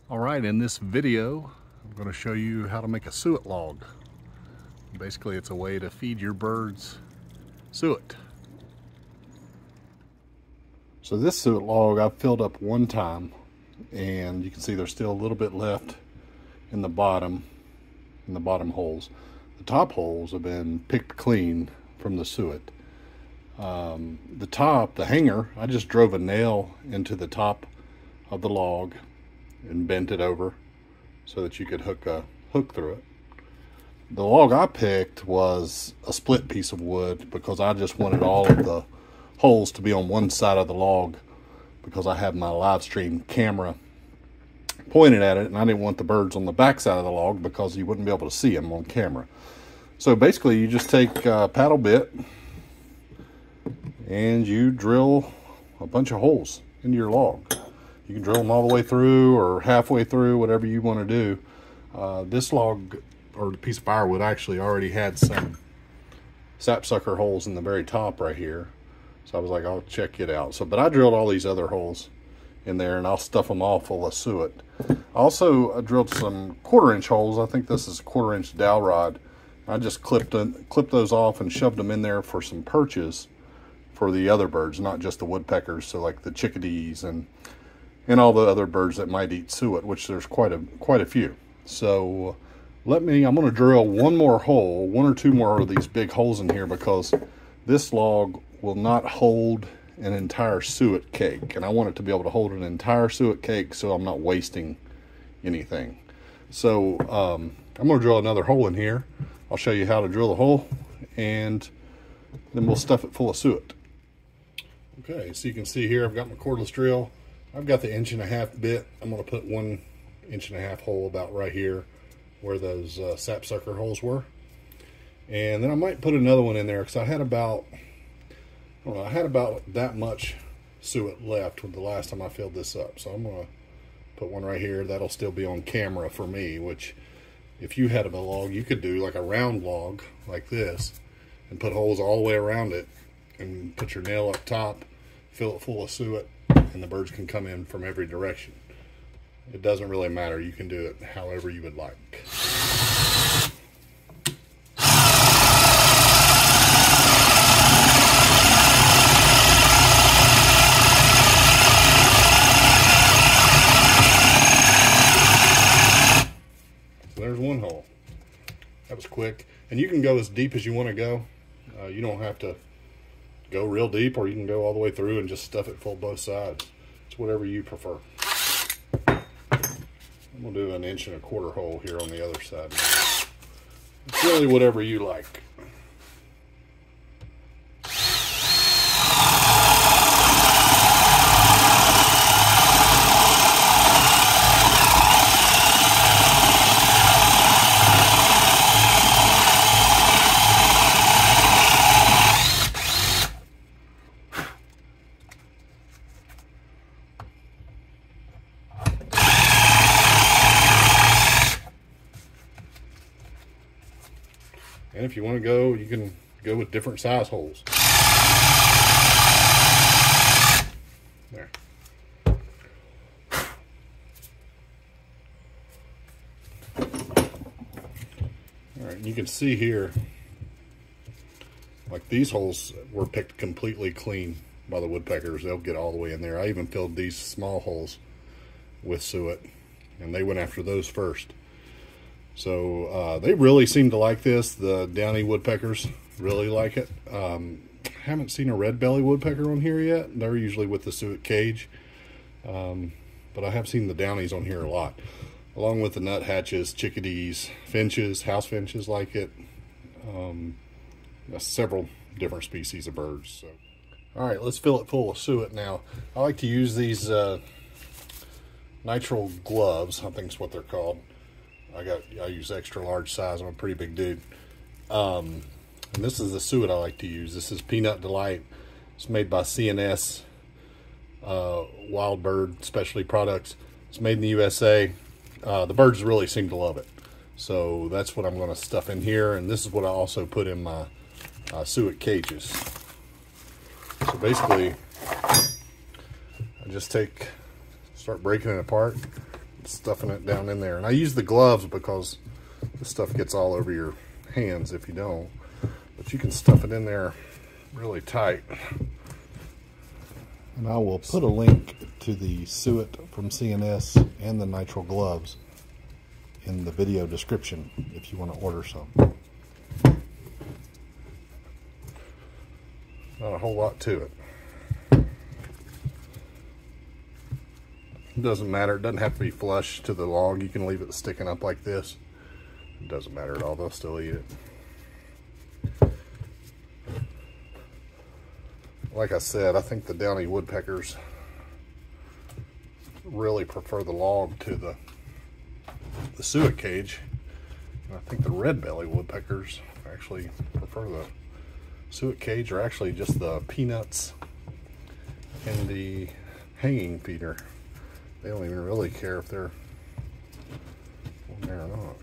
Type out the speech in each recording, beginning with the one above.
All right, in this video, I'm going to show you how to make a suet log. Basically, it's a way to feed your birds suet. So this suet log I've filled up one time, and you can see there's still a little bit left in the bottom holes. The top holes have been picked clean from the suet. The hanger, I just drove a nail into the top of the log and bent it over so that you could hook a hook through it. The log I picked was a split piece of wood because I just wanted all of the holes to be on one side of the log because I have my live stream camera pointed at it, and I didn't want the birds on the back side of the log because you wouldn't be able to see them on camera. So basically you just take a paddle bit and you drill a bunch of holes into your log. You can drill them all the way through or halfway through, whatever you want to do. This log, or the piece of firewood, actually already had some sapsucker holes in the very top right here. So I was like, I'll check it out. But I drilled all these other holes in there, and I'll stuff them all full of suet. Also, I drilled some 1/4-inch holes. I think this is a 1/4-inch dowel rod. I just clipped those off and shoved them in there for some perches for the other birds, not just the woodpeckers. So like the chickadees and all the other birds that might eat suet, which there's quite a few. So I'm going to drill one more hole, one or two more of these big holes in here, because this log will not hold an entire suet cake, and I want it to be able to hold an entire suet cake so I'm not wasting anything. So I'm going to drill another hole in here. I'll show you how to drill the hole, and then we'll stuff it full of suet. Okay, so you can see here I've got my cordless drill. I've got the 1.5-inch bit. I'm going to put 1.5 inch hole about right here where those sapsucker holes were. And then I might put another one in there because I had about that much suet left with the last time I filled this up. So I'm going to put one right here. That'll still be on camera for me, which if you had a log, you could do like a round log like this and put holes all the way around it and put your nail up top, fill it full of suet, and the birds can come in from every direction. It doesn't really matter. You can do it however you would like. So there's one hole. That was quick. And you can go as deep as you want to go. You don't have to go real deep, or you can go all the way through and just stuff it full both sides. It's whatever you prefer. I'm going to do an 1.25-inch hole here on the other side. It's really whatever you like. And if you want to go, you can go with different size holes. There. All right, and you can see here, like these holes were picked completely clean by the woodpeckers. They'll get all the way in there. I even filled these small holes with suet, and they went after those first. So they really seem to like this. The downy woodpeckers really like it. Haven't seen a red belly woodpecker on here yet. They're usually with the suet cage. But I have seen the downies on here a lot, along with the nuthatches, chickadees, finches, house finches like it. Several different species of birds. So. All right, let's fill it full of suet now. I like to use these nitrile gloves, I think is what they're called. I use extra large size. I'm a pretty big dude. And this is the suet I like to use. This is Peanut Delight. It's made by CNS Wild Bird Specialty Products. It's made in the USA. The birds really seem to love it. So that's what I'm going to stuff in here. And this is what I also put in my suet cages. So basically, I just start breaking it apart. stuffing it down in there. And I use the gloves because this stuff gets all over your hands if you don't. But you can stuff it in there really tight. And I will put a link to the Suet from C&S and the nitrile gloves in the video description if you want to order some. Not a whole lot to it. It doesn't matter. It doesn't have to be flush to the log. You can leave it sticking up like this. It doesn't matter at all. They'll still eat it. Like I said, I think the downy woodpeckers really prefer the log to the suet cage. And I think the red belly woodpeckers actually prefer the suet cage, or actually just the peanuts and the hanging feeder. They don't even really care if they're on there or not.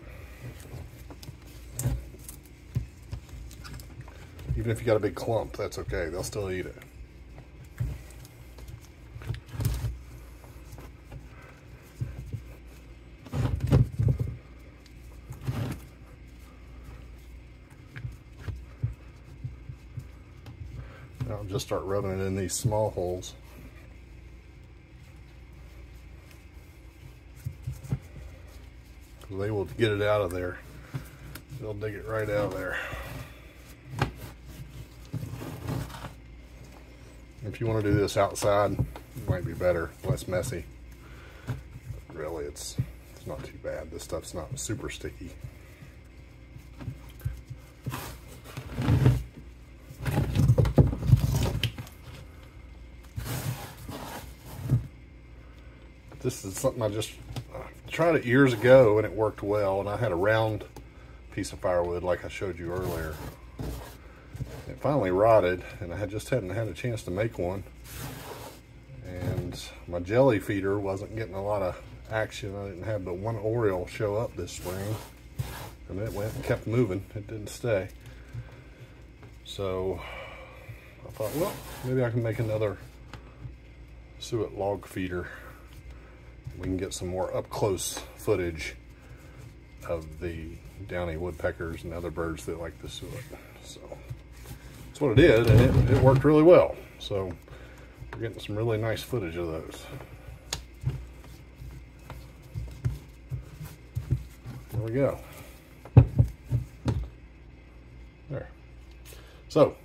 Even if you got a big clump, that's okay. They'll still eat it. I'll just start rubbing it in these small holes. They will get it out of there. They'll dig it right out of there. If you want to do this outside, it might be better, less messy. But really, it's not too bad. This stuff's not super sticky. This is something I just tried it years ago and it worked well, and I had a round piece of firewood like I showed you earlier. It finally rotted and I just hadn't had a chance to make one, and my jelly feeder wasn't getting a lot of action. I didn't have but one oriole show up this spring, and it went and kept moving. It didn't stay. So I thought, well, maybe I can make another suet log feeder. We can get some more up-close footage of the downy woodpeckers and other birds that like the suet. So that's what it did, and it worked really well. So we're getting some really nice footage of those. There we go. There. So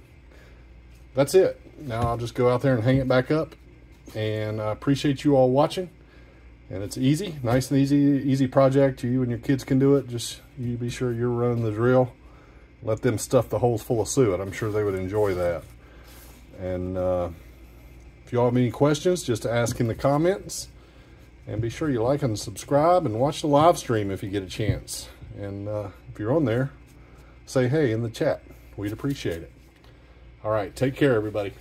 that's it. Now I'll just go out there and hang it back up, and I appreciate you all watching. And it's easy, nice and easy project. You and your kids can do it. Just you be sure you're running the drill. Let them stuff the holes full of suet. I'm sure they would enjoy that. And if you all have any questions, just ask in the comments. And be sure you like and subscribe and watch the live stream if you get a chance. And if you're on there, say hey in the chat. We'd appreciate it. All right, take care, everybody.